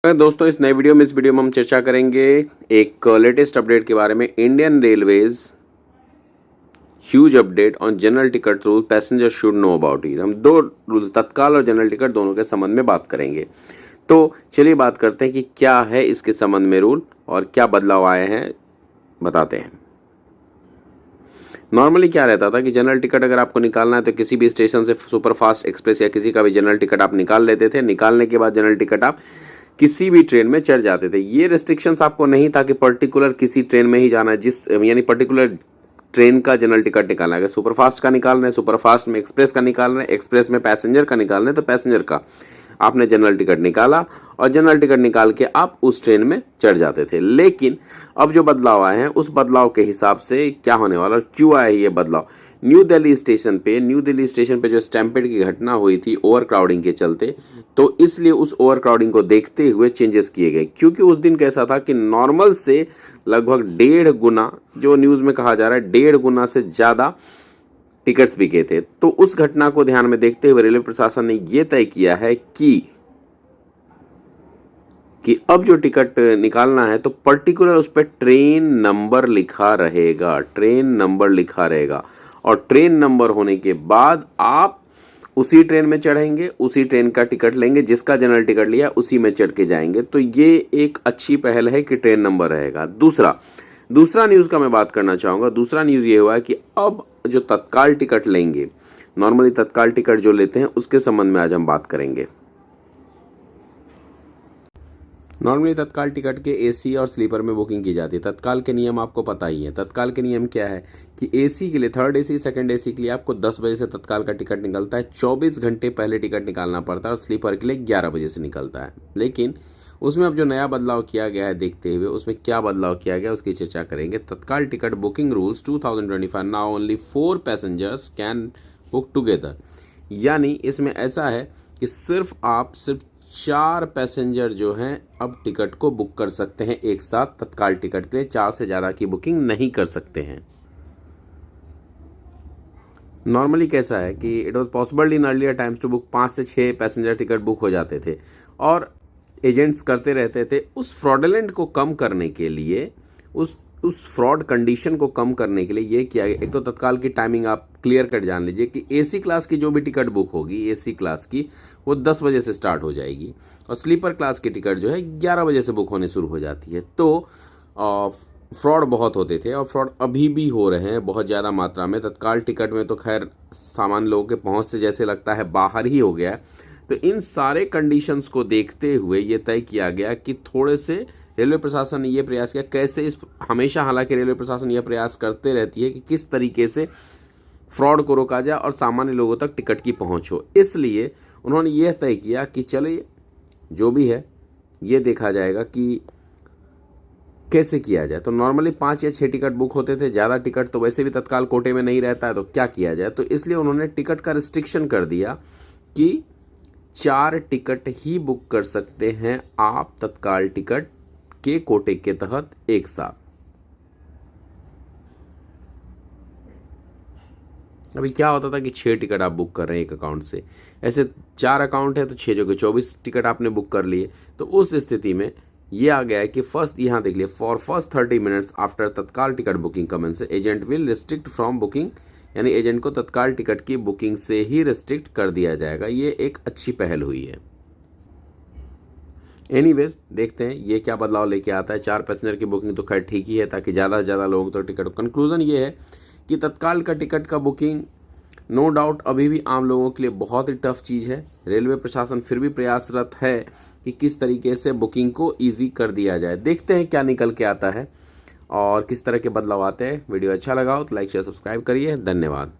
दोस्तों इस नए वीडियो में हम चर्चा करेंगे एक लेटेस्ट अपडेट के बारे में। Indian railways huge update on general ticket rule passenger should know about it. हम दो रूल्स, तत्काल और जनरल टिकट, दोनों के संबंध में बात करेंगे। तो चलिए बात करते हैं कि क्या है इसके संबंध में रूल और क्या बदलाव आए हैं, बताते हैं। नॉर्मली क्या रहता था कि जनरल टिकट अगर आपको निकालना है तो किसी भी स्टेशन से सुपरफास्ट एक्सप्रेस या किसी का भी जनरल टिकट आप निकाल लेते थे। निकालने के बाद जनरल टिकट आप किसी भी ट्रेन में चढ़ जाते थे। ये रेस्ट्रिक्शंस आपको नहीं था कि पर्टिकुलर किसी ट्रेन में ही जाना है, यानी पर्टिकुलर ट्रेन का जनरल टिकट निकालना है। अगर सुपरफास्ट का निकालना है, सुपरफास्ट में एक्सप्रेस का निकालना है, एक्सप्रेस में पैसेंजर का निकालना है, तो पैसेंजर का आपने जनरल टिकट निकाला और जनरल टिकट निकाल के आप उस ट्रेन में चढ़ जाते थे। लेकिन अब जो बदलाव आए हैं उस बदलाव के हिसाब से क्या होने वाला और क्यों आया ये बदलाव। न्यू दिल्ली स्टेशन पे जो स्टैम्पेड की घटना हुई थी ओवर क्राउडिंग के चलते, तो इसलिए उस ओवर क्राउडिंग को देखते हुए चेंजेस किए गए। क्योंकि उस दिन कैसा था कि नॉर्मल से लगभग 1.5 गुना, जो न्यूज़ में कहा जा रहा है 1.5 गुना से ज़्यादा टिकट्स बिके थे। तो उस घटना को ध्यान में देखते हुए रेलवे प्रशासन ने यह तय किया है कि अब जो टिकट निकालना है तो पर्टिकुलर उस पर ट्रेन नंबर लिखा रहेगा, और ट्रेन नंबर होने के बाद आप उसी ट्रेन में चढ़ेंगे, उसी ट्रेन का टिकट लेंगे, जिसका जनरल टिकट लिया उसी में चढ़ के जाएंगे। तो ये एक अच्छी पहल है कि ट्रेन नंबर रहेगा। दूसरा न्यूज़ का मैं बात करना चाहूँगा। दूसरा न्यूज़ ये हुआ है कि अब जो तत्काल टिकट लेंगे, नॉर्मली तत्काल टिकट जो लेते हैं उसके संबंध में आज हम बात करेंगे। नॉर्मली तत्काल टिकट के एसी और स्लीपर में बुकिंग की जाती है। तत्काल के नियम आपको पता ही है। तत्काल के नियम क्या है कि एसी के लिए, थर्ड एसी सेकंड एसी के लिए आपको 10 बजे से तत्काल का टिकट निकलता है, 24 घंटे पहले टिकट निकालना पड़ता है, और स्लीपर के लिए 11 बजे से निकलता है। लेकिन उसमें अब जो नया बदलाव किया गया है, देखते हुए उसमें क्या बदलाव किया गया उसकी चर्चा करेंगे। तत्काल ticket booking rules 2025, now only 4 passengers can book together. यानी इसमें ऐसा है कि सिर्फ 4 पैसेंजर जो हैं अब टिकट को बुक कर सकते हैं एक साथ। तत्काल टिकट के लिए 4 से ज़्यादा की बुकिंग नहीं कर सकते हैं। नॉर्मली कैसा है कि it was possible in earlier times to book 5 से 6 पैसेंजर टिकट बुक हो जाते थे और एजेंट्स करते रहते थे। उस फ्रॉडलेंट को कम करने के लिए, उस फ्रॉड कंडीशन को कम करने के लिए ये किया गया। एक तो तत्काल की टाइमिंग आप क्लियर कट जान लीजिए कि एसी क्लास की जो भी टिकट बुक होगी, एसी क्लास की, वो 10 बजे से स्टार्ट हो जाएगी और स्लीपर क्लास की टिकट जो है 11 बजे से बुक होने शुरू हो जाती है। तो फ्रॉड बहुत होते थे और फ्रॉड अभी भी हो रहे हैं बहुत ज़्यादा मात्रा में। तत्काल टिकट में तो खैर सामान्य लोगों के पहुंच से जैसे लगता है बाहर ही हो गया है। तो इन सारे कंडीशंस को देखते हुए ये तय किया गया कि थोड़े से रेलवे प्रशासन ने यह प्रयास किया कैसे हमेशा, हालांकि रेलवे प्रशासन यह प्रयास करते रहती है कि किस तरीके से फ्रॉड को रोका जाए और सामान्य लोगों तक टिकट की पहुंच हो। इसलिए उन्होंने यह तय किया कि चलिए जो भी है ये देखा जाएगा कि कैसे किया जाए। तो नॉर्मली 5 या 6 टिकट बुक होते थे, ज़्यादा टिकट तो वैसे भी तत्काल कोटे में नहीं रहता है, तो क्या किया जाए। तो इसलिए उन्होंने टिकट का रिस्ट्रिक्शन कर दिया कि 4 टिकट ही बुक कर सकते हैं आप तत्काल टिकट के कोटे के तहत एक साथ। अभी क्या होता था कि 6 टिकट आप बुक कर रहे हैं एक अकाउंट से, ऐसे 4 अकाउंट है तो 6 जगह 24 टिकट आपने बुक कर लिए। तो उस स्थिति में ये आ गया है कि फर्स्ट, यहाँ देख लिए, for first 30 minutes after tatkal ticket booking commences agent will restrict from booking, यानी एजेंट को तत्काल टिकट की बुकिंग से ही रिस्ट्रिक्ट कर दिया जाएगा। ये एक अच्छी पहल हुई है। एनीवेज देखते हैं ये क्या बदलाव लेके आता है। 4 पैसेंजर की बुकिंग तो खैर ठीक ही है ताकि ज़्यादा से ज़्यादा लोगों तक टिकट। कंक्लूजन ये है कि तत्काल का टिकट का बुकिंग नो डाउट अभी भी आम लोगों के लिए बहुत ही टफ चीज़ है। रेलवे प्रशासन फिर भी प्रयासरत है कि किस तरीके से बुकिंग को ईजी कर दिया जाए। देखते हैं क्या निकल के आता है और किस तरह के बदलाव आते हैं। वीडियो अच्छा लगा हो तो लाइक शेयर सब्सक्राइब करिए। धन्यवाद।